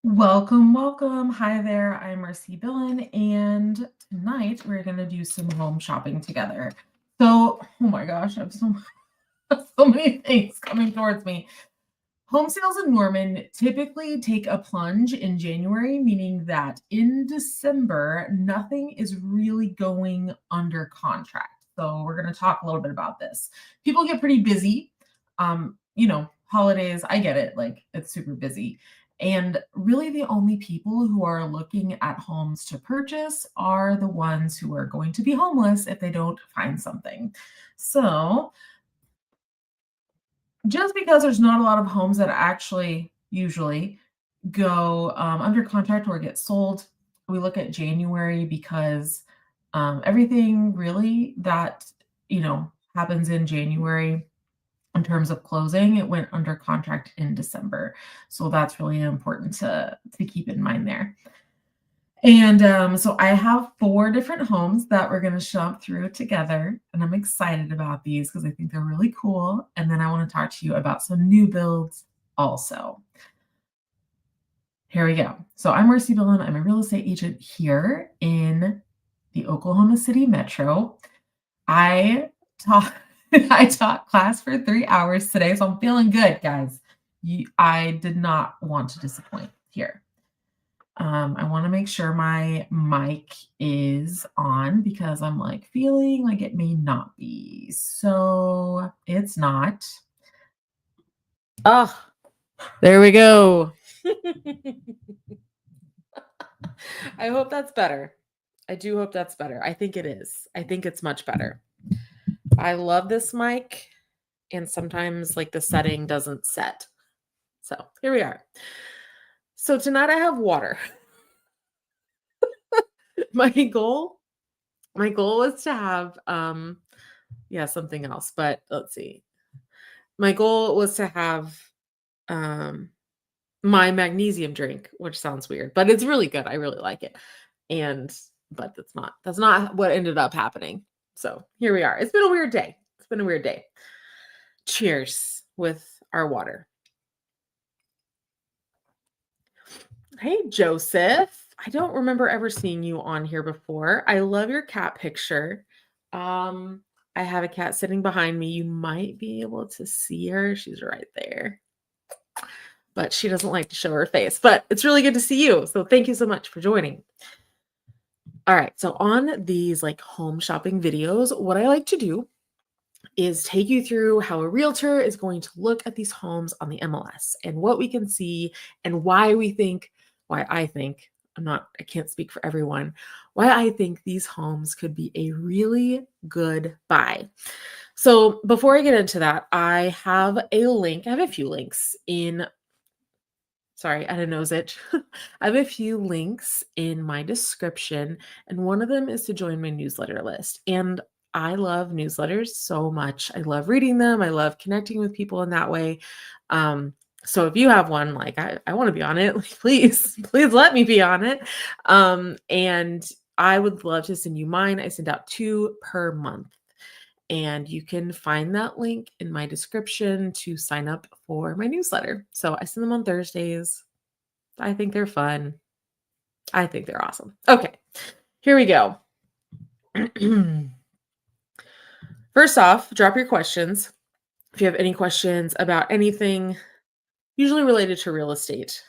Welcome, welcome. Hi there. I'm Marcy Billen, and tonight we're going to do some home shopping together. So, oh my gosh, I have so many things coming towards me. Home sales in Norman typically take a plunge in January, meaning that in December, nothing is really going under contract. So, we're going to talk a little bit about this. People get pretty busy. Holidays, I get it, like it's super busy. And really, the only people who are looking at homes to purchase are the ones who are going to be homeless if they don't find something. So, just because there's not a lot of homes that actually usually go under contract or get sold, we look at January because everything really that happens in January in terms of closing, it went under contract in December. So that's really important to keep in mind there. And so I have 4 different homes that we're going to shop through together, and I'm excited about these because I think they're really cool. And then I want to talk to you about some new builds also. Here we go. So I'm Marcy Billen. I'm a real estate agent here in the Oklahoma City Metro. I taught I taught class for 3 hours today, so I'm feeling good, guys. I did not want to disappoint here. I want to make sure my mic is on because I'm like feeling like it may not be. So it's not. Oh, there we go. I hope that's better. I do hope that's better. I think it is. I think it's much better. I love this mic, and sometimes like the setting doesn't set. So here we are. So tonight I have water. My goal was to have something else, but let's see. My goal was to have my magnesium drink, which sounds weird, but it's really good. I really like it. But that's not what ended up happening. So here we are. It's been a weird day. Cheers with our water. Hey, Joseph. I don't remember ever seeing you on here before. I love your cat picture. I have a cat sitting behind me. You might be able to see her. She's right there. But she doesn't like to show her face. But it's really good to see you. So thank you so much for joining. All right. So on these like home shopping videos, what I like to do is take you through how a realtor is going to look at these homes on the MLS and what we can see and why I think, I can't speak for everyone, why I think these homes could be a really good buy. So before I get into that, I have a link. I have a few links Sorry, I had a nose itch. I have a few links in my description, and one of them is to join my newsletter list. And I love newsletters so much. I love reading them. I love connecting with people in that way. So if you have one, like I want to be on it, like, please let me be on it. And I would love to send you mine. I send out 2 per month. And you can find that link in my description to sign up for my newsletter. So I send them on Thursdays. I think they're fun. I think they're awesome. Okay, here we go. First off, drop your questions. If you have any questions about anything, usually related to real estate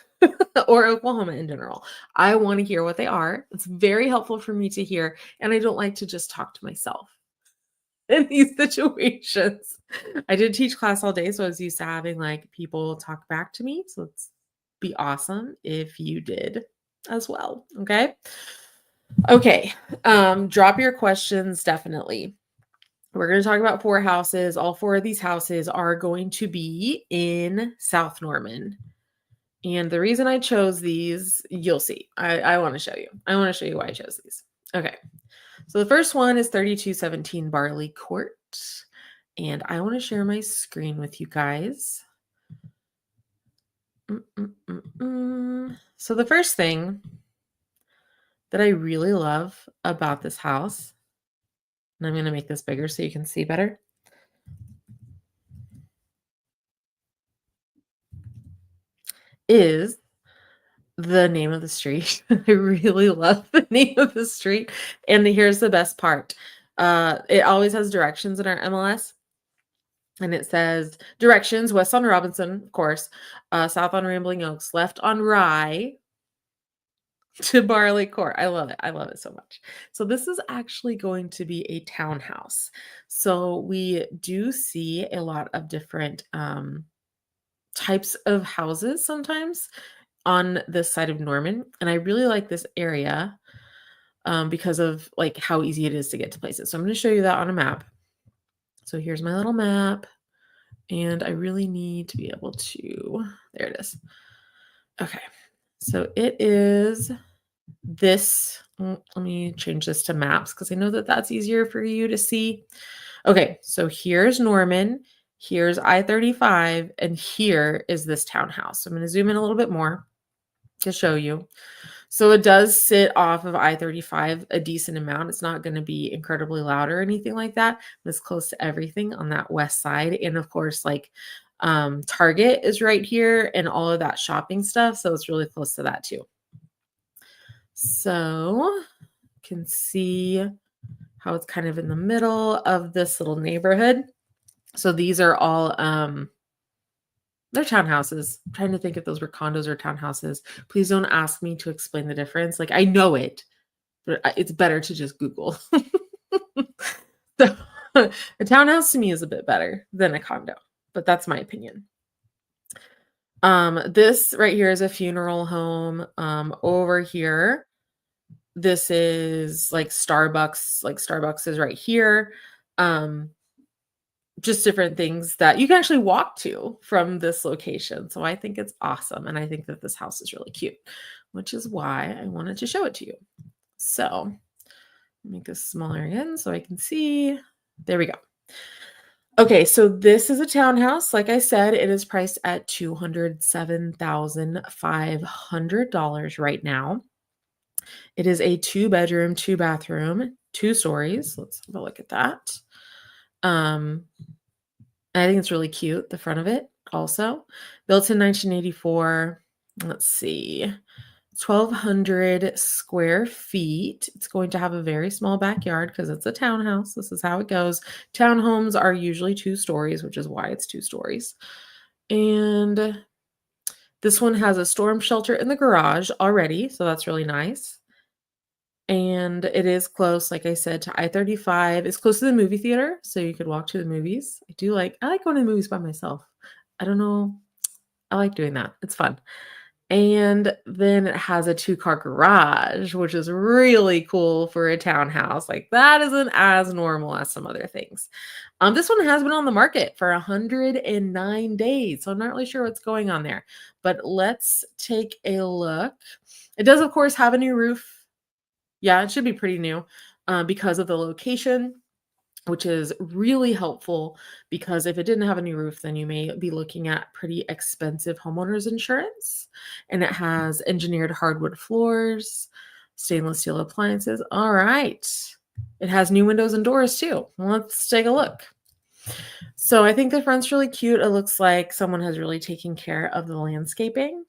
or Oklahoma in general, I want to hear what they are. It's very helpful for me to hear, and I don't like to just talk to myself in these situations. I did teach class all day, so I was used to having like people talk back to me. So it's be awesome if you did as well. Okay. Drop your questions. Definitely. We're going to talk about 4 houses. All 4 of these houses are going to be in South Norman. And the reason I chose these, you'll see. I want to show you. I want to show you why I chose these. Okay. So the first one is 3217 Barley Court. And I want to share my screen with you guys. So the first thing that I really love about this house, and I'm going to make this bigger so you can see better, is The name of the street. I really love the name of the street. And here's the best part. It always has directions in our MLS. And it says directions, west on Robinson, of course, south on Rambling Oaks, left on Rye to Barley Court. I love it. I love it so much. So this is actually going to be a townhouse. So we do see a lot of different types of houses sometimes on this side of Norman. And I really like this area because of like how easy it is to get to places. So I'm going to show you that on a map. So here's my little map. And I really need to be able to, there it is. Okay. So it is this, let me change this to maps because I know that that's easier for you to see. Okay. So here's Norman, here's I-35, and here is this townhouse. So I'm going to zoom in a little bit more to show you. So it does sit off of I-35 a decent amount. It's not going to be incredibly loud or anything like that. It's close to everything on that west side. And of course, like Target is right here and all of that shopping stuff. So it's really close to that too. So you can see how it's kind of in the middle of this little neighborhood. So these are all they're townhouses. I'm trying to think if those were condos or townhouses. Please don't ask me to explain the difference. Like I know it, but it's better to just Google. So a townhouse to me is a bit better than a condo, but that's my opinion. This right here is a funeral home. Over here, this is like Starbucks. Like Starbucks is right here. Just different things that you can actually walk to from this location. So I think it's awesome. And I think that this house is really cute, which is why I wanted to show it to you. So make this smaller again so I can see. There we go. Okay, so this is a townhouse. Like I said, it is priced at $207,500 right now. It is a 2-bedroom, 2-bathroom, 2 stories. Let's have a look at that. I think it's really cute, the front of it also. Built in 1984. Let's see. 1,200 square feet. It's going to have a very small backyard because it's a townhouse. This is how it goes. Townhomes are usually 2 stories, which is why it's 2 stories. And this one has a storm shelter in the garage already, so that's really nice. And it is close, like I said, to I-35. It's close to the movie theater, so you could walk to the movies. I like going to the movies by myself. I don't know. I like doing that. It's fun. And then it has a 2-car garage, which is really cool for a townhouse. Like that isn't as normal as some other things. This one has been on the market for 109 days. So I'm not really sure what's going on there, but let's take a look. It does, of course, have a new roof. Yeah, it should be pretty new because of the location, which is really helpful because if it didn't have a new roof, then you may be looking at pretty expensive homeowners insurance. And it has engineered hardwood floors, stainless steel appliances. All right. It has new windows and doors too. Let's take a look. So I think the front's really cute. It looks like someone has really taken care of the landscaping.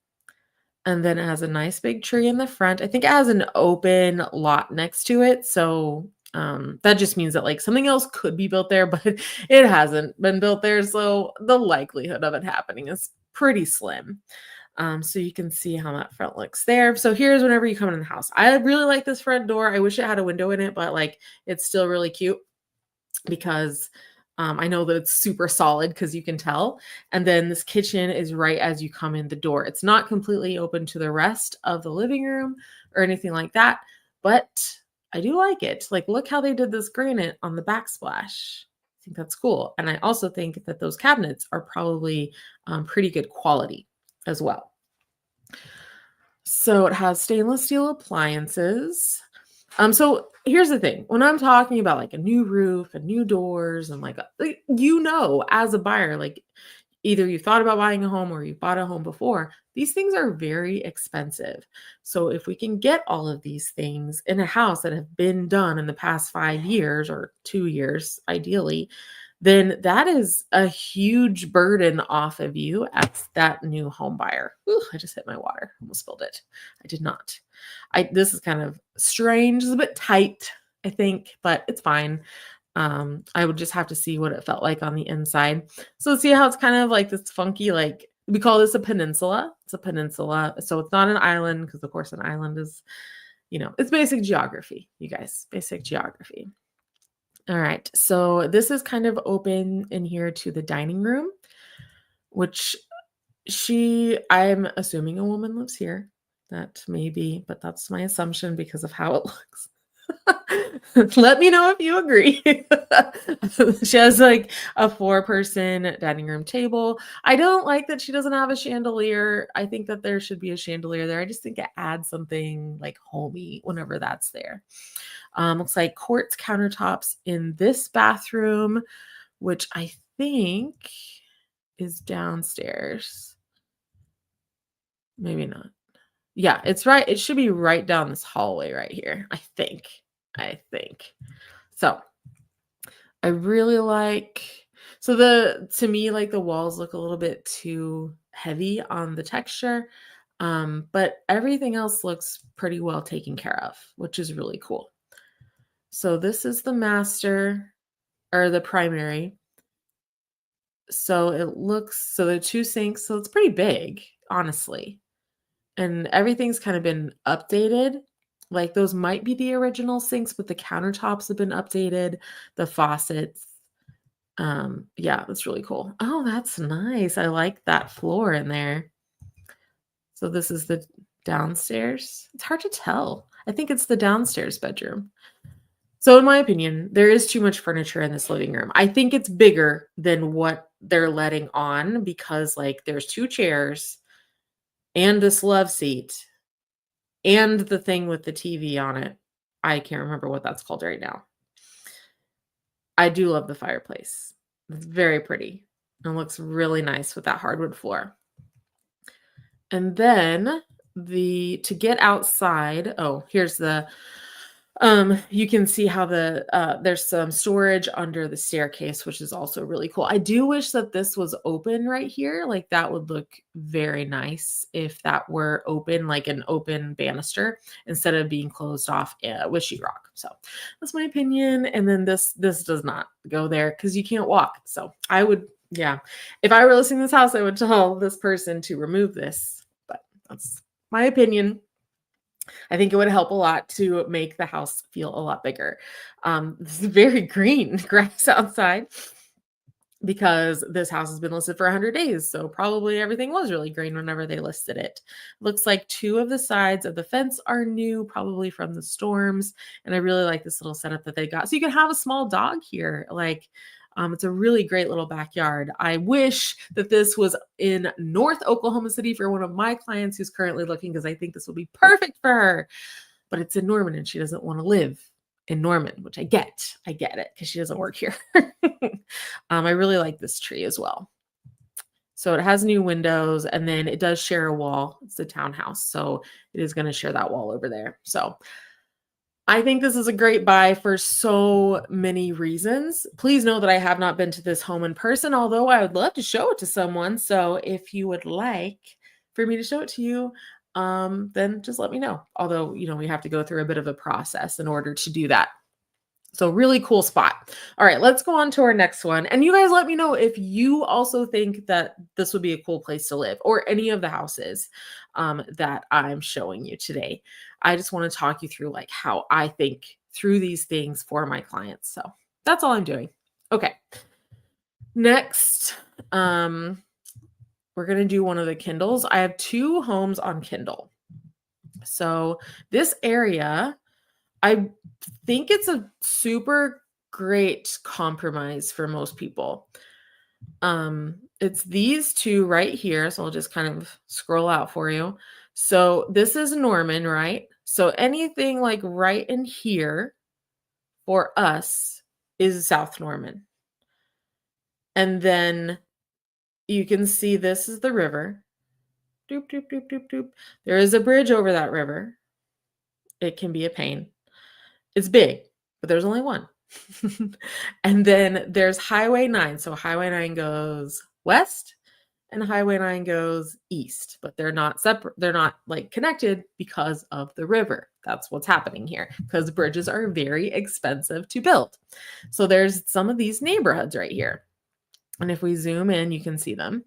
And then it has a nice big tree in the front. I think it has an open lot next to it. So that just means that like something else could be built there, but it hasn't been built there. So the likelihood of it happening is pretty slim. So you can see how that front looks there. So here's whenever you come in the house. I really like this front door. I wish it had a window in it, but like it's still really cute because I know that it's super solid because you can tell. And then this kitchen is right as you come in the door. It's not completely open to the rest of the living room or anything like that, but I do like it. Like, look how they did this granite on the backsplash. I think that's cool. And I also think that those cabinets are probably pretty good quality as well. So it has stainless steel appliances. So here's the thing. When I'm talking about like a new roof and new doors and like as a buyer, like either you thought about buying a home or you bought a home before, these things are very expensive. So if we can get all of these things in a house that have been done in the past 5 years or 2 years, ideally, then that is a huge burden off of you as that new home buyer. Ooh, I just hit my water. Almost spilled it. I did not. This is kind of strange. It's a bit tight, I think, but it's fine. I would just have to see what it felt like on the inside. So see how it's kind of like this funky, like we call this a peninsula. It's a peninsula. So it's not an island because of course an island is, it's basic geography, you guys, basic geography. All right. So this is kind of open in here to the dining room, which I'm assuming a woman lives here. That may be, but that's my assumption because of how it looks. Let me know if you agree. She has like a 4-person dining room table. I don't like that she doesn't have a chandelier. I think that there should be a chandelier there. I just think it adds something like homey whenever that's there. Looks like quartz countertops in this bathroom, which I think is downstairs. Maybe not. Yeah, it's right. It should be right down this hallway right here. I think. So I really to me, like the walls look a little bit too heavy on the texture. But everything else looks pretty well taken care of, which is really cool. So this is the master or the primary. So the 2 sinks, so it's pretty big, honestly. And everything's kind of been updated. Like those might be the original sinks, but the countertops have been updated, the faucets. Yeah, that's really cool. Oh, that's nice. I like that floor in there. So this is the downstairs. It's hard to tell. I think it's the downstairs bedroom. So in my opinion, there is too much furniture in this living room. I think it's bigger than what they're letting on because like there's 2 chairs and this love seat and the thing with the TV on it. I can't remember what that's called right now. I do love the fireplace. It's very pretty and looks really nice with that hardwood floor. And then to get outside, here's the you can see how there's some storage under the staircase, which is also really cool. I do wish that this was open right here. Like that would look very nice if that were open, like an open banister instead of being closed off with sheetrock. So that's my opinion. And then this does not go there because you can't walk. So I would, if I were listing this house, I would tell this person to remove this, but that's my opinion. I think it would help a lot to make the house feel a lot bigger. This is very green grass outside because this house has been listed for 100 days. So probably everything was really green whenever they listed it. Looks like 2 of the sides of the fence are new, probably from the storms. And I really like this little setup that they got. So you can have a small dog here. Like, it's a really great little backyard. I wish that this was in North Oklahoma City for one of my clients who's currently looking because I think this will be perfect for her. But it's in Norman and she doesn't want to live in Norman, which I get it because she doesn't work here. I really like this tree as well. So it has new windows and then it does share a wall. It's a townhouse. So it is going to share that wall over there. So I think this is a great buy for so many reasons. Please know that I have not been to this home in person, although I would love to show it to someone. So if you would like for me to show it to you, then just let me know. Although, we have to go through a bit of a process in order to do that. So really cool spot. All right, let's go on to our next one. And you guys let me know if you also think that this would be a cool place to live or any of the houses that I'm showing you today. I just want to talk you through like how I think through these things for my clients. So that's all I'm doing. Okay. Next, we're going to do one of the Kindles. I have 2 homes on Kindle. So this area, I think it's a super great compromise for most people. It's these 2 right here. So I'll just kind of scroll out for you. So this is Norman, right? So anything like right in here for us is South Norman. And then you can see this is the river. Doop, doop, doop, doop, doop. There is a bridge over that river. It can be a pain. It's big, but there's only one. And then there's Highway 9. So Highway 9 goes west and Highway 9 goes east, but they're not separate. They're not like connected because of the river. That's what's happening here because bridges are very expensive to build. So there's some of these neighborhoods right here. And if we zoom in, you can see them.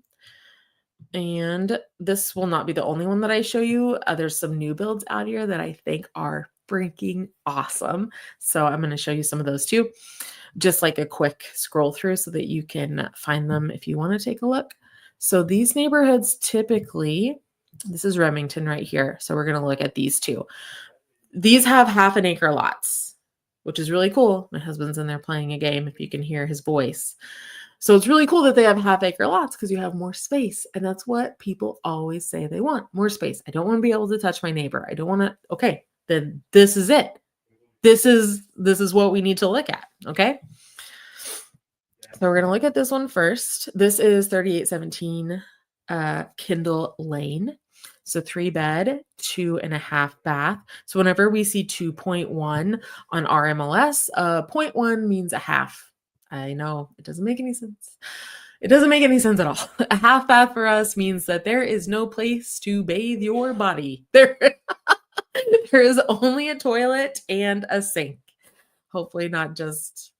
And this will not be the only one that I show you. There's some new builds out here that I think are freaking awesome. So I'm going to show you some of those too. Just like a quick scroll through so that you can find them if you want to take a look. So these neighborhoods typically, this is Remington right here. So we're going to look at these two. These have 1/2 acre lots, which is really cool. My husband's in there playing a game if you can hear his voice. So it's really cool that they have 1/2 acre lots because you have more space. And that's what people always say they want, more space. I don't want to be able to touch my neighbor. I don't want to, okay, then this is it. This is what we need to look at, okay? So we're going to look at this one first. This is 3817 Kindle Lane. So 3-bed, 2.5 bath. So whenever we see 2.1 on our MLS, 0.1 means a half. I know it doesn't make any sense. It doesn't make any sense at all. A half bath for us means that there is no place to bathe your body. There is only a toilet and a sink. Hopefully not just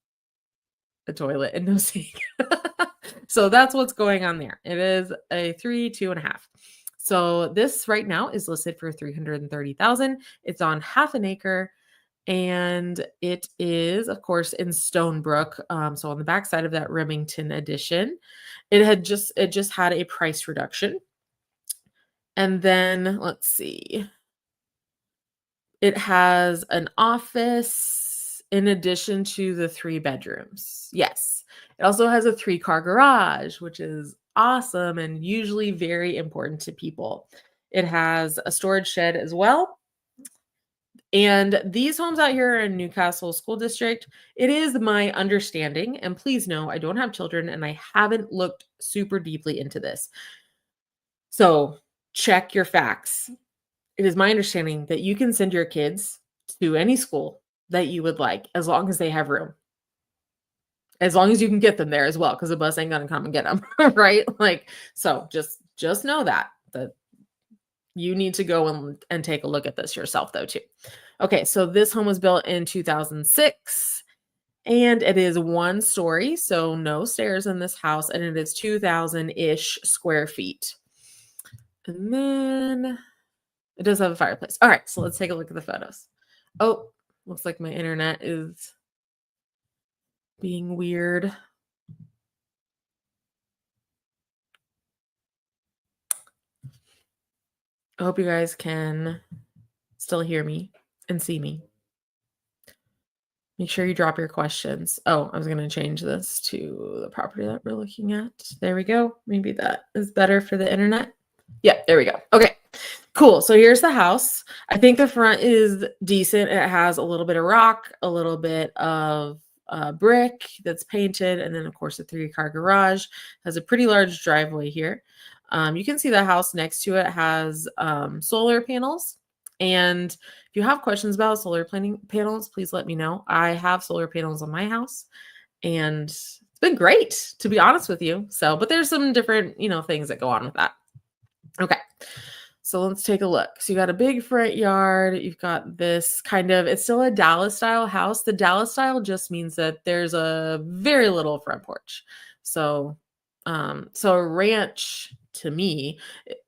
a toilet and no sink. So that's what's going on there. It is a 3, 2.5. So this right now is listed for $330,000. It's on 1/2 acre. And it is, of course, in Stonebrook. So on the backside of that Remington edition, it just had a price reduction. And then let's see. It has an office in addition to the 3 bedrooms. Yes. It also has a 3-car garage, which is awesome and usually very important to people. It has a storage shed as well. And these homes out here in Newcastle School District, it is my understanding, and please know I don't have children and I haven't looked super deeply into this. So check your facts. It is my understanding that you can send your kids to any school that you would like, as long as they have room. As long as you can get them there as well, because the bus ain't gonna come and get them, right? Like, so just know that you need to go and take a look at this yourself though too. Okay, so this home was built in 2006 and it is 1 story, so no stairs in this house, and it is 2,000-ish square feet. And then it does have a fireplace. All right, so let's take a look at the photos. Oh, looks like my internet is being weird. I hope you guys can still hear me and see me. Make sure you drop your questions. Oh, I was going to change this to the property that we're looking at. There we go. Maybe that is better for the internet. Yeah, there we go. Okay, cool. So here's the house. I think the front is decent. It has a little bit of rock, a little bit of brick that's painted, and then, of course, a 3-car garage. Has a pretty large driveway here. You can see the house next to it has solar panels. And if you have questions about solar panels, please let me know. I have solar panels on my house, and it's been great, to be honest with you. So, but there's some different, things that go on with that. Okay. So let's take a look. So you got a big front yard. You've got this it's still a Dallas style house. The Dallas style just means that there's a very little front porch. So a ranch, to me,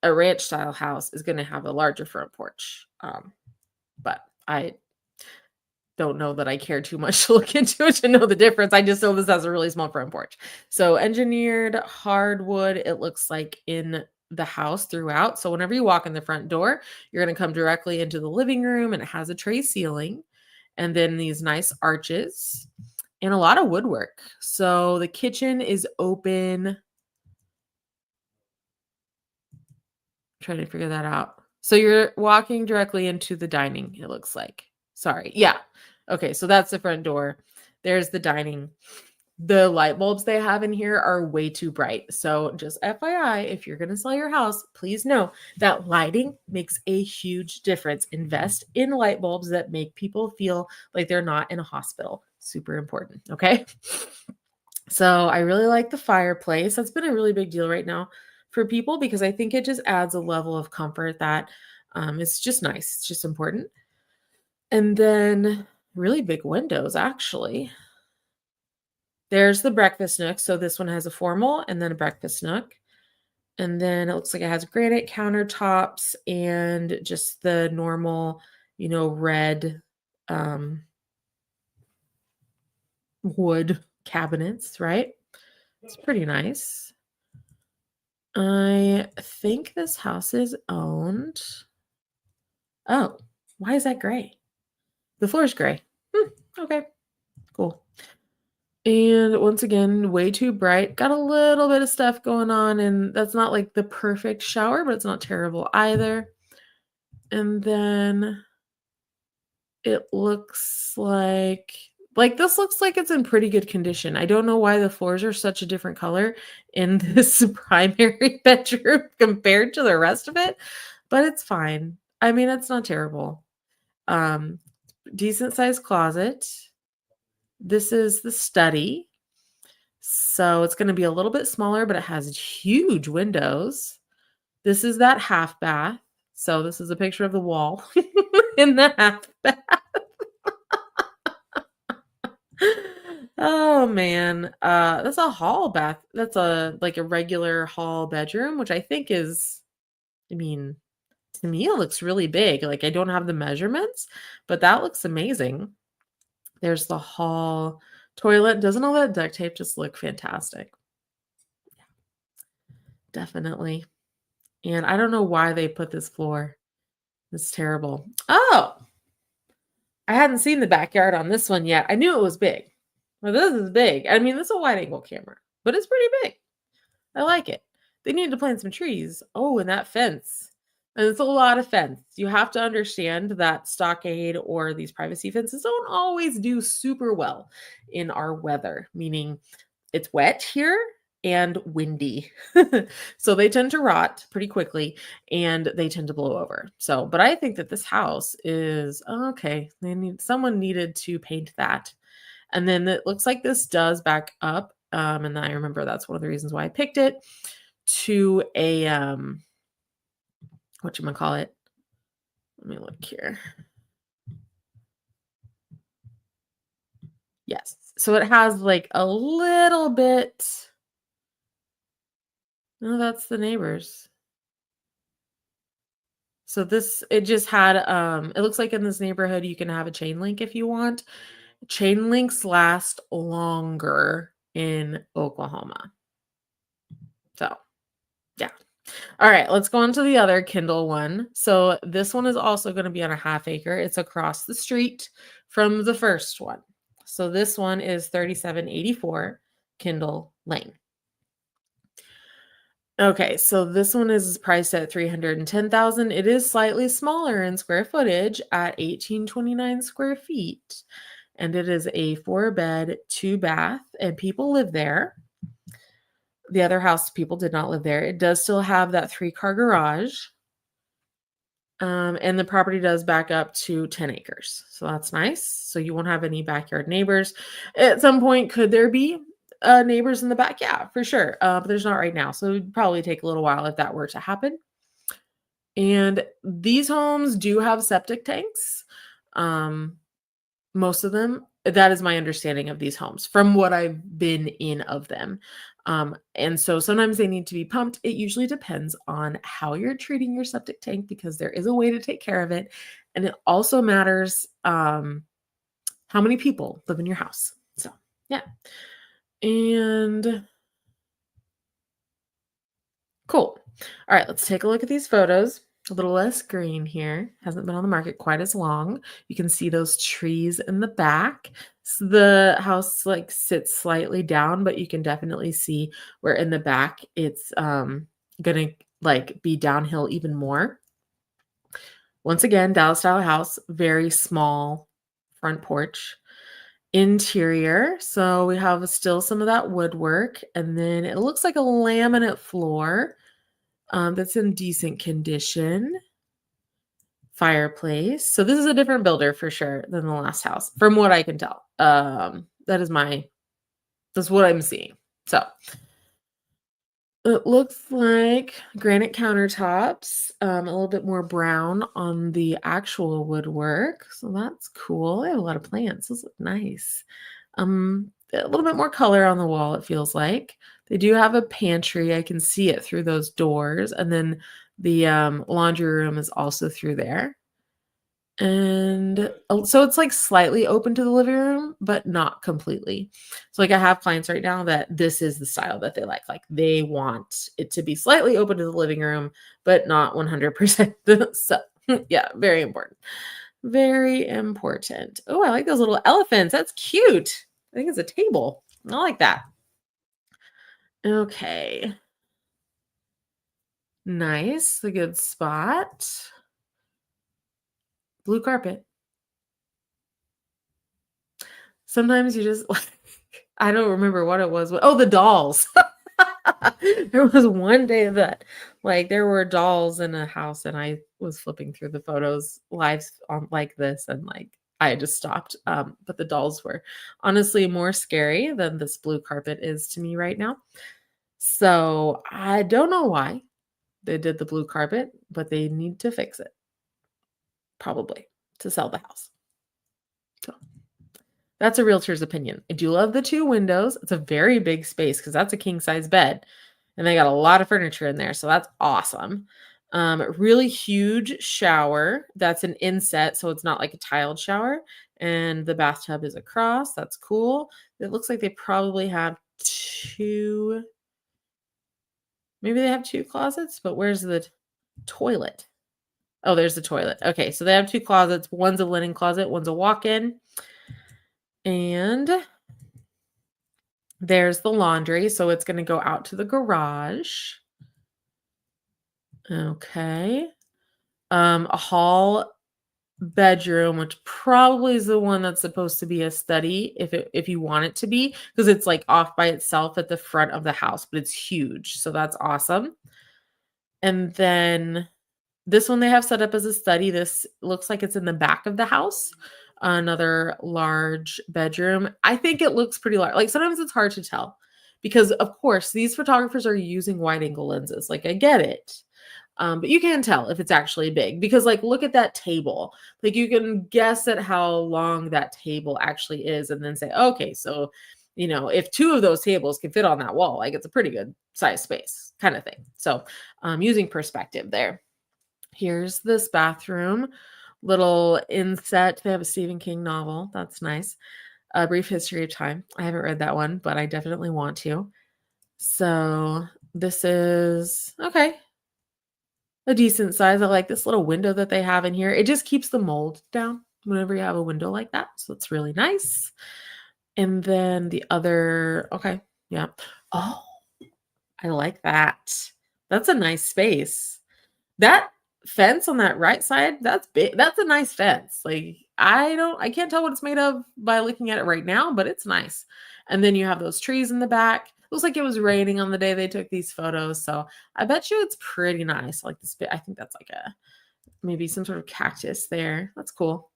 a ranch style house is going to have a larger front porch. But I don't know that I care too much to look into it to know the difference. I just know this has a really small front porch. So engineered hardwood, it looks like in the house throughout. So whenever you walk in the front door, you're going to come directly into the living room, and it has a tray ceiling and then these nice arches and a lot of woodwork. So the kitchen is open. Trying to figure that out. So you're walking directly into the dining, it looks like. Sorry. Yeah. Okay. So that's the front door. There's the dining. The light bulbs they have in here are way too bright. So just FYI, if you're going to sell your house, please know that lighting makes a huge difference. Invest in light bulbs that make people feel like they're not in a hospital. super important, okay? So I really like the fireplace. That's been a really big deal right now for people because I think it just adds a level of comfort that it's just nice. It's just important. And then really big windows, actually. There's the breakfast nook. So this one has a formal and then a breakfast nook. And then it looks like it has granite countertops and just the normal, red wood cabinets, right? It's pretty nice. I think this house is owned. Oh, why is that gray? The floor is gray. Okay, cool. And once again, way too bright. Got a little bit of stuff going on, and that's not like the perfect shower, but it's not terrible either. And then it looks like this looks like it's in pretty good condition. I don't know why the floors are such a different color in this primary bedroom compared to the rest of it, but it's fine. I mean, it's not terrible. Decent sized closet. This is the study. So it's going to be a little bit smaller, but it has huge windows. This is that half bath. So this is a picture of the wall in the half bath. Oh man. That's a hall bath. That's a regular hall bedroom, which I think is, I mean, to me it looks really big. Like I don't have the measurements, but that looks amazing. There's the hall toilet. Doesn't all that duct tape just look fantastic? Yeah, definitely. And I don't know why they put this floor. It's terrible. Oh, I hadn't seen the backyard on this one yet. I knew it was big. Well, this is big. I mean, this is a wide angle camera, but it's pretty big. I like it. They need to plant some trees. Oh, and that fence. And it's a lot of fence. You have to understand that stockade or these privacy fences don't always do super well in our weather, meaning it's wet here and windy. So they tend to rot pretty quickly and they tend to blow over. So, but I think that this house is okay. Someone needed to paint that. And then it looks like this does back up. And I remember that's one of the reasons why I picked it to a whatchamacallit. Let me look here. Yes. So it has like a little bit. No, that's the neighbors. So it just had it looks like in this neighborhood you can have a chain link if you want. Chain links last longer in Oklahoma. So, yeah. All right, let's go on to the other Kindle one. So this one is also going to be on a half acre. It's across the street from the first one. So this one is 3784 Kindle Lane. Okay, so this one is priced at $310,000. It is slightly smaller in square footage at 1829 square feet. And it is a 4-bed, 2-bath, and people live there. The other house, people did not live there. It does still have that 3-car garage. And the property does back up to 10 acres. So that's nice. So you won't have any backyard neighbors. At some point, could there be neighbors in the back? Yeah, for sure. But there's not right now. So it'd probably take a little while if that were to happen. And these homes do have septic tanks. Most of them, that is my understanding of these homes from what I've been in of them. And so sometimes they need to be pumped. It usually depends on how you're treating your septic tank because there is a way to take care of it. And it also matters how many people live in your house. So, yeah. And cool. All right, let's take a look at these photos. A little less green here. Hasn't been on the market quite as long. You can see those trees in the back. So the house sits slightly down, but you can definitely see where in the back it's gonna be downhill even more. Once again, Dallas style house, very small front porch. Interior, so we have still some of that woodwork, and then it looks like a laminate floor that's in decent condition. fireplace. So this is a different builder for sure than the last house, from what I can tell. That's what I'm seeing. So it looks like granite countertops, a little bit more brown on the actual woodwork. So that's cool. I have a lot of plants. Those look nice. A little bit more color on the wall, it feels like. They do have a pantry. I can see it through those doors. And then the laundry room is also through there. And so it's like slightly open to the living room, but not completely. So like I have clients right now that this is the style that they like. Like they want it to be slightly open to the living room, but not 100%. So yeah, very important. Very important. Oh, I like those little elephants. That's cute. I think it's a table. I like that. Okay. Nice. A good spot. Blue carpet. Sometimes you just I don't remember what it was. Oh, the dolls. There was one day that like there were dolls in a house and I was flipping through the photos live on like this and like I just stopped. But the dolls were honestly more scary than this blue carpet is to me right now. So I don't know why they did the blue carpet, but they need to fix it probably to sell the house. So that's a realtor's opinion. I do love the 2 windows. It's a very big space because that's a king size bed. And they got a lot of furniture in there. So that's awesome. Really huge shower. That's an inset. So it's not like a tiled shower. And the bathtub is across. That's cool. It looks like they probably have 2, maybe they have 2 closets, but where's the toilet? Oh, there's the toilet. Okay. So they have 2 closets. One's a linen closet, one's a walk-in. And there's the laundry, so it's gonna go out to the garage. Okay. A hall bedroom, which probably is the one that's supposed to be a study if you want it to be, because it's like off by itself at the front of the house, but it's huge. So that's awesome. And then this one they have set up as a study. This looks like it's in the back of the house. Another large bedroom. I think it looks pretty large. Like sometimes it's hard to tell because, of course, these photographers are using wide angle lenses. Like I get it. But you can tell if it's actually big because, like, look at that table. Like you can guess at how long that table actually is and then say, okay, so, if 2 of those tables can fit on that wall, like it's a pretty good size space kind of thing. So using perspective there. Here's this bathroom, little inset. They have a Stephen King novel. That's nice. A Brief History of Time. I haven't read that one, but I definitely want to. So this is okay. A decent size. I like this little window that they have in here. It just keeps the mold down whenever you have a window like that. So it's really nice. And then the other, okay. Yeah. Oh, I like that. That's a nice space. That fence on that right side, that's big. That's a nice fence. Like I can't tell what it's made of by looking at it right now, but it's nice. And then you have those trees in the back. It looks like it was raining on the day they took these photos. So I bet you it's pretty nice. Like this bit, I think that's like maybe some sort of cactus there. That's cool.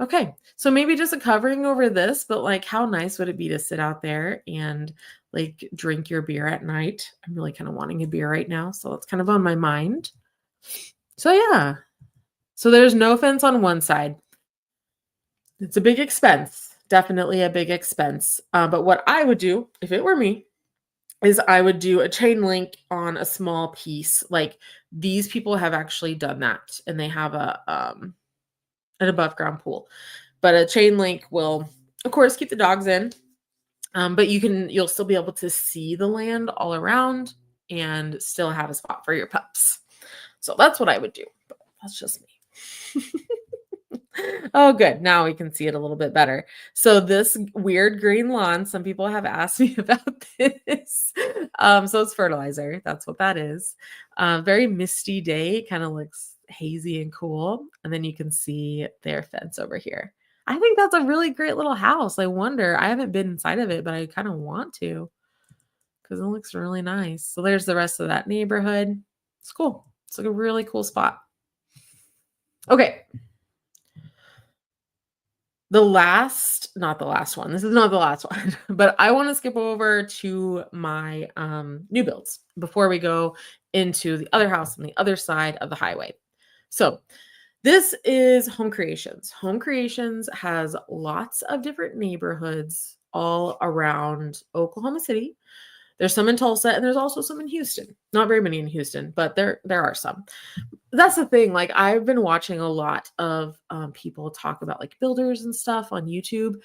Okay. So maybe just a covering over this, but like how nice would it be to sit out there and like drink your beer at night? I'm really kind of wanting a beer right now. So it's kind of on my mind. So yeah. So there's no fence on one side. It's a big expense. Definitely a big expense. But what I would do if it were me is I would do a chain link on a small piece. Like these people have actually done that and they have an above ground pool. But a chain link will, of course, keep the dogs in. But you'll still be able to see the land all around and still have a spot for your pups. So that's what I would do. But that's just me. Oh, good. Now we can see it a little bit better. So this weird green lawn, some people have asked me about this. So it's fertilizer. That's what that is. Very misty day. Kind of looks hazy and cool. And then you can see their fence over here. I think that's a really great little house. I wonder. I haven't been inside of it, but I kind of want to because it looks really nice. So there's the rest of that neighborhood. It's cool. It's like a really cool spot. Okay. Not the last one. This is not the last one, but I want to skip over to my new builds before we go into the other house on the other side of the highway. So this is Home Creations. Home Creations has lots of different neighborhoods all around Oklahoma City. There's some in Tulsa and there's also some in Houston. Not very many in Houston, but there are some. That's the thing. Like I've been watching a lot of people talk about like builders and stuff on YouTube,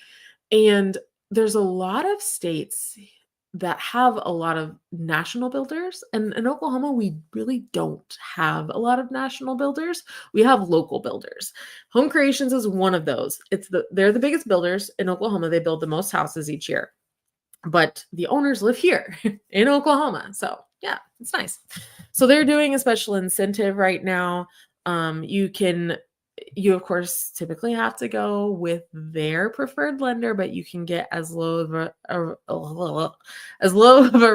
and there's a lot of states that have a lot of national builders, and in Oklahoma we really don't have a lot of national builders. We have local builders. Home Creations is one of those. They're the biggest builders in Oklahoma. They build the most houses each year, but the owners live here in Oklahoma. So yeah, it's nice. So they're doing a special incentive right now. You of course typically have to go with their preferred lender, but you can get as low of a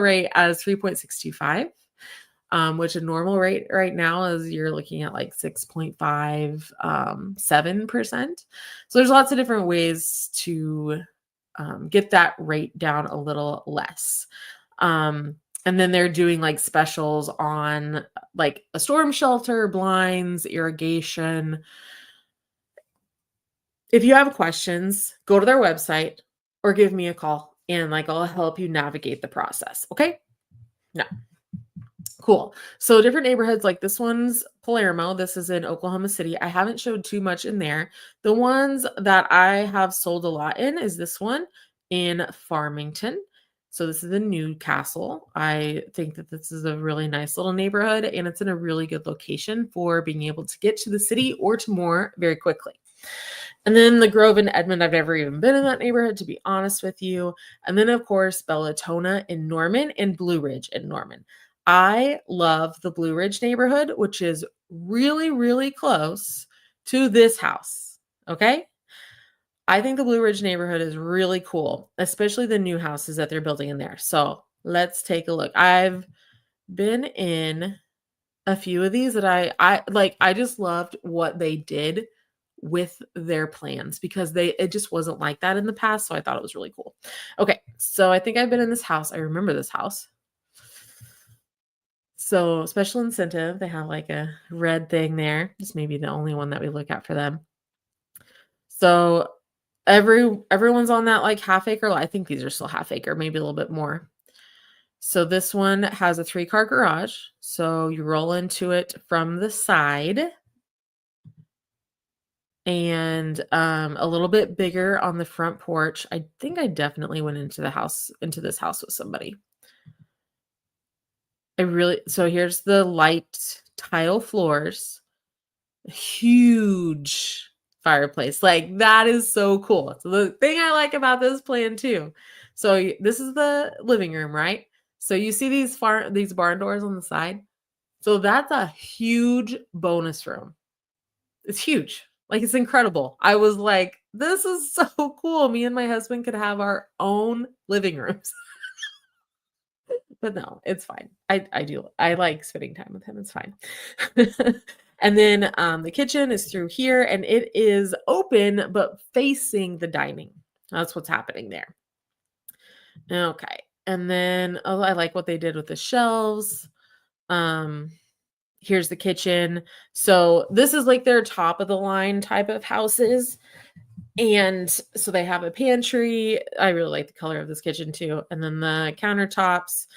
rate as 3.625. Which a normal rate right now is you're looking at like 6.5, 7%. So there's lots of different ways to get that rate down a little less. And then they're doing like specials on like a storm shelter, blinds, irrigation. If you have questions, go to their website or give me a call and like I'll help you navigate the process. Okay? No. Cool. So different neighborhoods, like this one's Palermo. This is in Oklahoma City. I haven't showed too much in there. The ones that I have sold a lot in is this one in Farmington. So this is in Newcastle. I think that this is a really nice little neighborhood and it's in a really good location for being able to get to the city or to more very quickly. And then the Grove in Edmond, I've never even been in that neighborhood, to be honest with you. And then, of course, Bellatona in Norman and Blue Ridge in Norman. I love the Blue Ridge neighborhood, which is really, really close to this house. Okay. I think the Blue Ridge neighborhood is really cool, especially the new houses that they're building in there. So let's take a look. I've been in a few of these that I like. I just loved what they did with their plans because it just wasn't like that in the past. So I thought it was really cool. Okay. So I think I've been in this house. I remember this house. So special incentive, they have like a red thing there. This may be the only one that we look at for them. So everyone's on that like half acre. I think these are still half acre, maybe a little bit more. So this one has a 3-car garage. So you roll into it from the side. And a little bit bigger on the front porch. I think I definitely went into this house with somebody. So here's the light tile floors, huge fireplace. Like that is so cool. So the thing I like about this plan too. So this is the living room, right? So you see these barn doors on the side. So that's a huge bonus room. It's huge. Like it's incredible. I was like, this is so cool. Me and my husband could have our own living rooms. But no, it's fine. I like spending time with him. It's fine. And then the kitchen is through here and it is open but facing the dining. That's what's happening there. Okay. And then I like what they did with the shelves. Here's the kitchen. So this is like their top of the line type of houses. And so they have a pantry. I really like the color of this kitchen too. And then the countertops.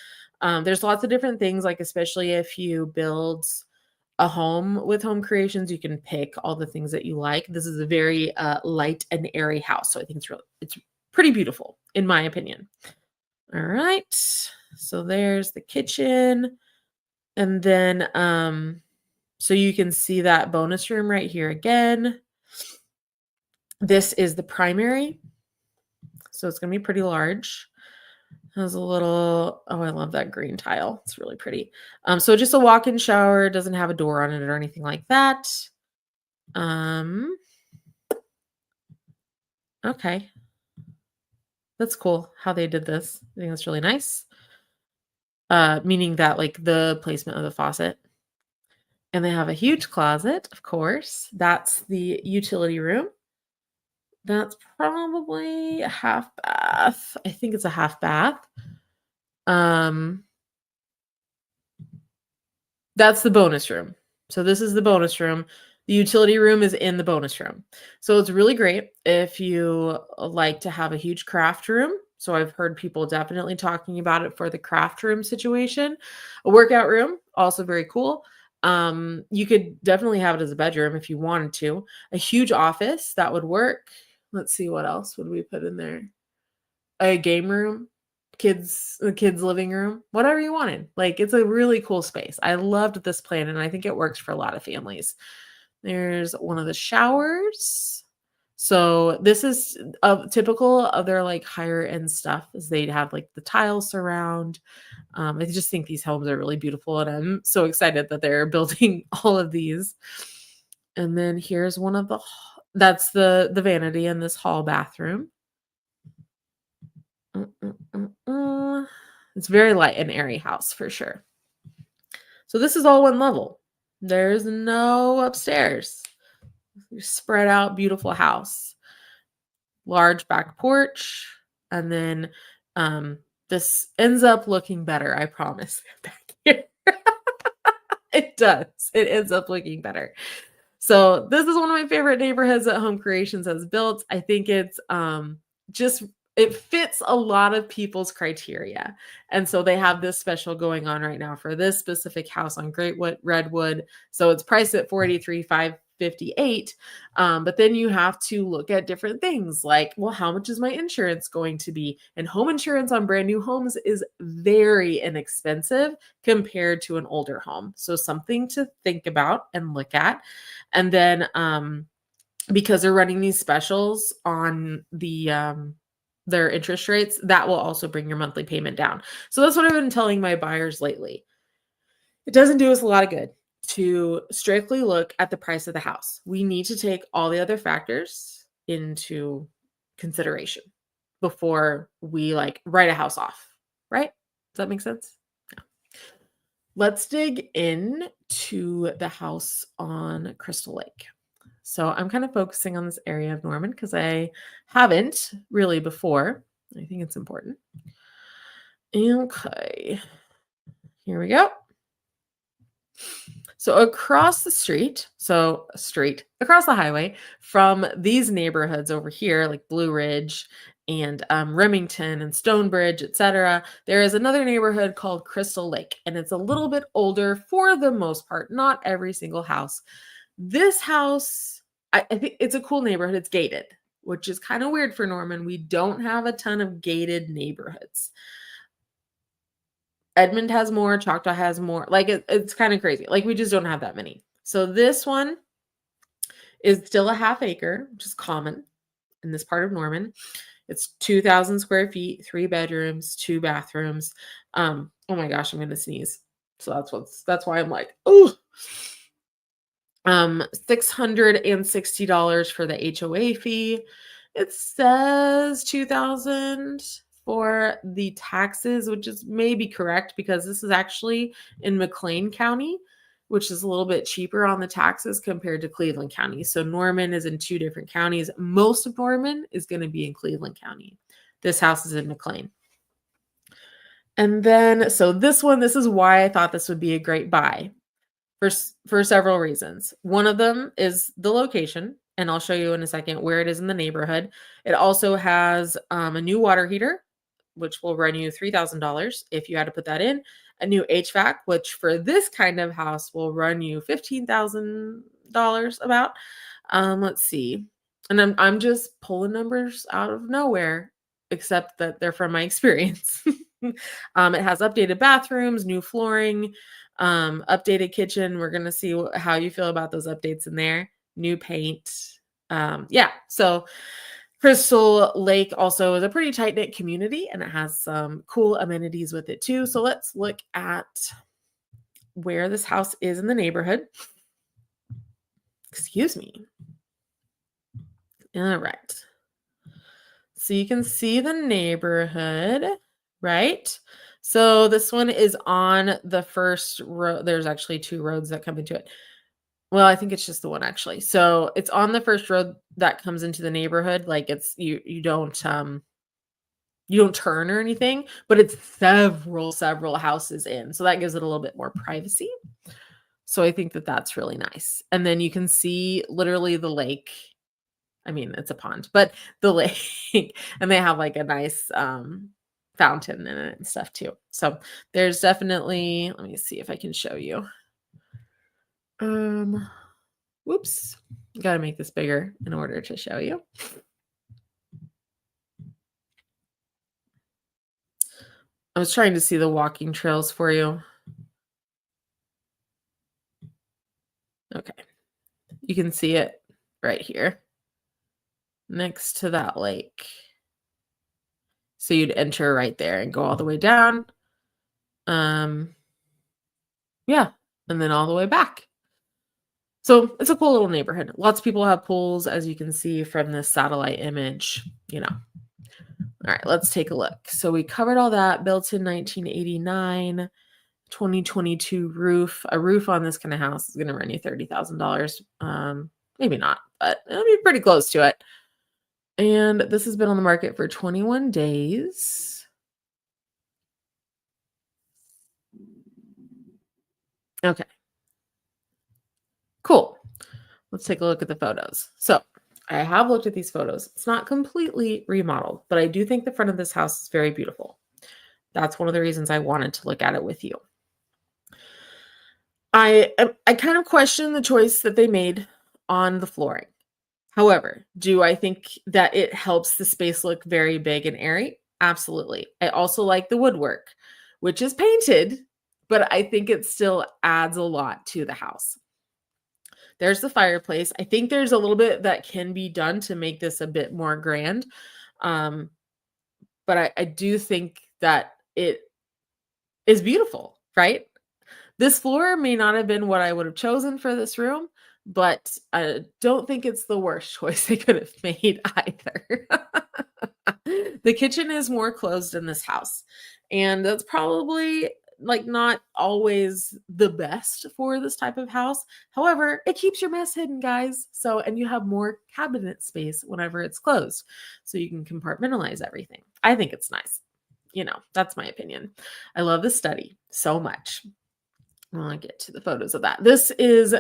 There's lots of different things, like especially if you build a home with Home Creations, you can pick all the things that you like. This is a very light and airy house. So I think it's pretty beautiful in my opinion. All right. So there's the kitchen. And then so you can see that bonus room right here again. This is the primary. So it's going to be pretty large. Has a little, oh, I love that green tile. It's really pretty. So just a walk-in shower, doesn't have a door on it or anything like that. Okay. That's cool how they did this. I think that's really nice. Meaning that like the placement of the faucet. And they have a huge closet, of course. That's the utility room. That's probably a half bath. I think it's a half bath. That's the bonus room. So this is the bonus room. The utility room is in the bonus room. So it's really great if you like to have a huge craft room. So I've heard people definitely talking about it for the craft room situation. A workout room, also very cool. You could definitely have it as a bedroom if you wanted to. A huge office, that would work. Let's see, what else would we put in there? A game room, the kids living room, whatever you wanted. Like, it's a really cool space. I loved this plan, and I think it works for a lot of families. There's one of the showers. So this is typical of their like higher end stuff, is they'd have like the tile surround. I just think these homes are really beautiful, and I'm so excited that they're building all of these. And then here's one of that's the vanity in this hall bathroom. It's very light and airy house for sure. So this is all one level. There's no upstairs. Spread out, beautiful house. Large back porch. And then this ends up looking better, I promise. Back here. It does. It ends up looking better. So this is one of my favorite neighborhoods that Home Creations has built. I think it's just it fits a lot of people's criteria. And so they have this special going on right now for this specific house on Redwood. So it's priced at $43,558. But then you have to look at different things like, well, how much is my insurance going to be? And home insurance on brand new homes is very inexpensive compared to an older home. So something to think about and look at. And then because they're running these specials on their interest rates, that will also bring your monthly payment down. So that's what I've been telling my buyers lately. It doesn't do us a lot of good to strictly look at the price of the house. We need to take all the other factors into consideration before we like write a house off, right? Does that make sense? Yeah. Let's dig into the house on Crystal Lake. So I'm kind of focusing on this area of Norman because I haven't really before. I think it's important. Okay, here we go. So across the street, across the highway from these neighborhoods over here, like Blue Ridge and Remington and Stonebridge, etc., there is another neighborhood called Crystal Lake, and it's a little bit older for the most part, not every single house. This house, I think it's a cool neighborhood. It's gated, which is kind of weird for Norman. We don't have a ton of gated neighborhoods. Edmond has more, Choctaw has more. Like it's kind of crazy. Like we just don't have that many. So this one is still a half acre, which is common in this part of Norman. It's 2,000 square feet, 3 bedrooms, 2 bathrooms. Oh my gosh, I'm gonna sneeze. So that's why I'm like, oh. $660 for the HOA fee. It says $2,000 for the taxes, which is maybe correct because this is actually in McLean County, which is a little bit cheaper on the taxes compared to Cleveland County. So Norman is in 2 different counties. Most of Norman is going to be in Cleveland County. This house is in McLean. And then, so this is why I thought this would be a great buy. For several reasons. One of them is the location, and I'll show you in a second where it is in the neighborhood. It also has a new water heater, which will run you $3,000 if you had to put that in. A new HVAC, which for this kind of house will run you $15,000 about. Let's see. And I'm just pulling numbers out of nowhere, except that they're from my experience. It has updated bathrooms, new flooring, updated kitchen. We're going to see how you feel about those updates in there. New paint. Yeah. So Crystal Lake also is a pretty tight-knit community, and it has some cool amenities with it too. So let's look at where this house is in the neighborhood. Excuse me. All right. So you can see the neighborhood, right? So this one is on the first road. There's actually 2 roads that come into it. Well, I think it's just the one actually. So it's on the first road that comes into the neighborhood. Like it's you don't turn or anything, but it's several houses in. So that gives it a little bit more privacy. So I think that that's really nice. And then you can see literally the lake. I mean, it's a pond, but the lake, and they have like a nice fountain in it and stuff too. So there's definitely, let me see if I can show you. Whoops. Got to make this bigger in order to show you. I was trying to see the walking trails for you. Okay. You can see it right here next to that lake. So you'd enter right there and go all the way down. Yeah, and then all the way back. So it's a cool little neighborhood. Lots of people have pools, as you can see from this satellite image, you know. All right, let's take a look. So we covered all that, built in 1989, 2022 roof. A roof on this kind of house is going to run you $30,000. Maybe not, but it'll be pretty close to it. And this has been on the market for 21 days. Okay. Cool. Let's take a look at the photos. So I have looked at these photos. It's not completely remodeled, but I do think the front of this house is very beautiful. That's one of the reasons I wanted to look at it with you. I kind of question the choice that they made on the flooring. However, do I think that it helps the space look very big and airy? Absolutely. I also like the woodwork, which is painted, but I think it still adds a lot to the house. There's the fireplace. I think there's a little bit that can be done to make this a bit more grand. But I do think that it is beautiful, right? This floor may not have been what I would have chosen for this room, but I don't think it's the worst choice they could have made either. The kitchen is more closed in this house, and that's probably like not always the best for this type of house. However, it keeps your mess hidden, guys. So, and you have more cabinet space whenever it's closed, so you can compartmentalize everything. I think it's nice. You know, that's my opinion. I love the study so much. I want to get to the photos of that. This is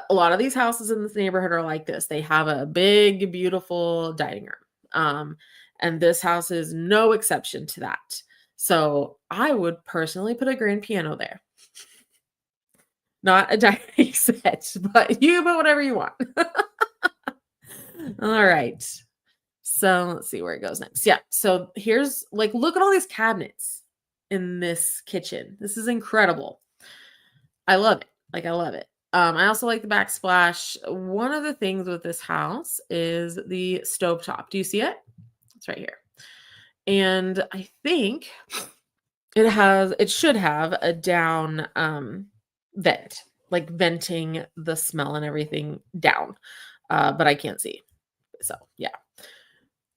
a lot of these houses in this neighborhood are like this. They have a big, beautiful dining room. And this house is no exception to that. So I would personally put a grand piano there. Not a dining set, but you put whatever you want. All right. So let's see where it goes next. Yeah. So here's like, look at all these cabinets in this kitchen. This is incredible. I love it. Like, I love it. I also like the backsplash. One of the things with this house is the stovetop. Do you see it? It's right here. And I think it should have a down vent, like venting the smell and everything down. But I can't see. So yeah.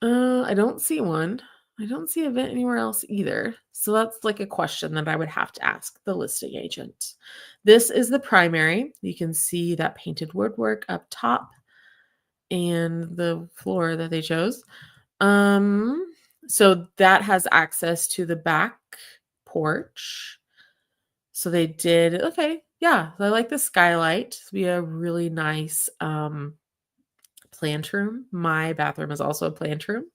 I don't see one. I don't see a vent anywhere else either. So that's like a question that I would have to ask the listing agent. This is the primary. You can see that painted woodwork up top and the floor that they chose. So that has access to the back porch. So they did, okay, yeah, I like the skylight. This would be a really nice plant room. My bathroom is also a plant room.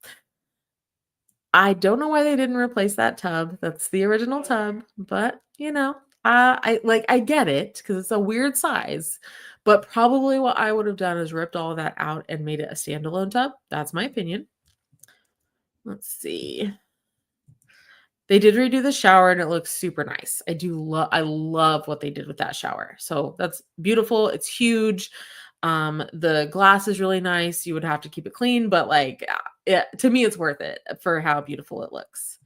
I don't know why they didn't replace that tub. That's the original tub, but you know, I get it because it's a weird size. But probably what I would have done is ripped all of that out and made it a standalone tub. That's my opinion. Let's see. They did redo the shower and it looks super nice. I love what they did with that shower. So that's beautiful. It's huge. The glass is really nice. You would have to keep it clean, but like to me, it's worth it for how beautiful it looks.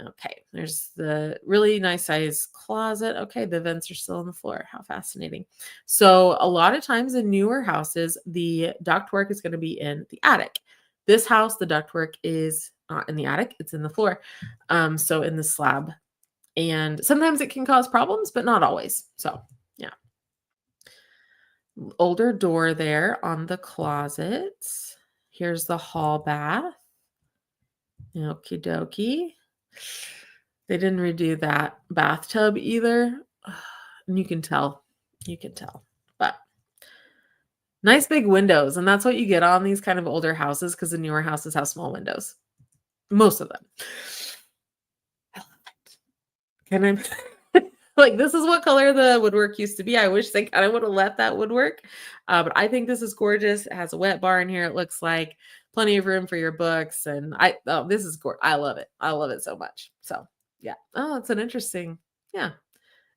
Okay, there's the really nice size closet. Okay, the vents are still on the floor. How fascinating. So a lot of times in newer houses, the ductwork is going to be in the attic. This house, the ductwork is not in the attic, it's in the floor. So in the slab. And sometimes it can cause problems, but not always. So, yeah. Older door there on the closet. Here's the hall bath. Okie dokie. They didn't redo that bathtub either. And you can tell. You can tell. But nice big windows. And that's what you get on these kind of older houses because the newer houses have small windows. Most of them. I love it. Can I like this is what color the woodwork used to be. I wish they kind of would have left that woodwork. But I think this is gorgeous. It has a wet bar in here. It looks like plenty of room for your books. And this is gorgeous. I love it. I love it so much. So yeah. Oh, it's an interesting. Yeah.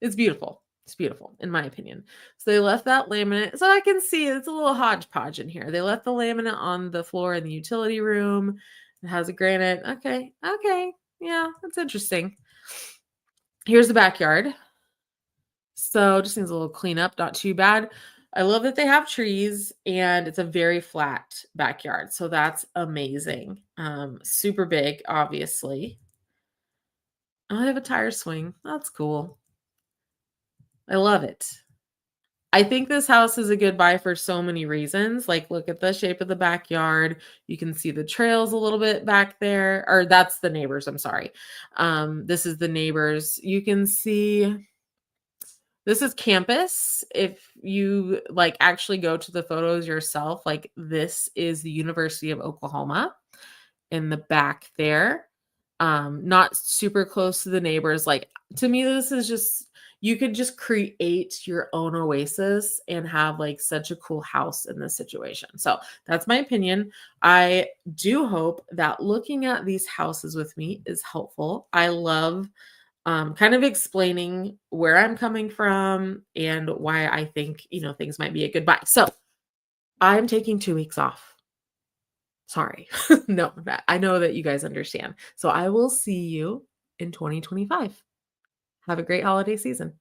It's beautiful. It's beautiful, in my opinion. So they left that laminate. So I can see it's a little hodgepodge in here. They left the laminate on the floor in the utility room. It has a granite. Okay. Okay. Yeah, that's interesting. Here's the backyard. So just needs a little cleanup, not too bad. I love that they have trees and it's a very flat backyard. So that's amazing. Super big, obviously. Oh, they have a tire swing. That's cool. I love it. I think this house is a good buy for so many reasons. Like, look at the shape of the backyard. You can see the trails a little bit back there. Or that's the neighbors, I'm sorry. This is the neighbors. You can see this is campus. If you like actually go to the photos yourself, like this is the University of Oklahoma in the back there. Not super close to the neighbors. Like to me, this is just you could just create your own oasis and have like such a cool house in this situation. So that's my opinion. I do hope that looking at these houses with me is helpful. I love kind of explaining where I'm coming from and why I think, things might be a good buy. So I'm taking 2 weeks off. Sorry. No, I know that you guys understand. So I will see you in 2025. Have a great holiday season.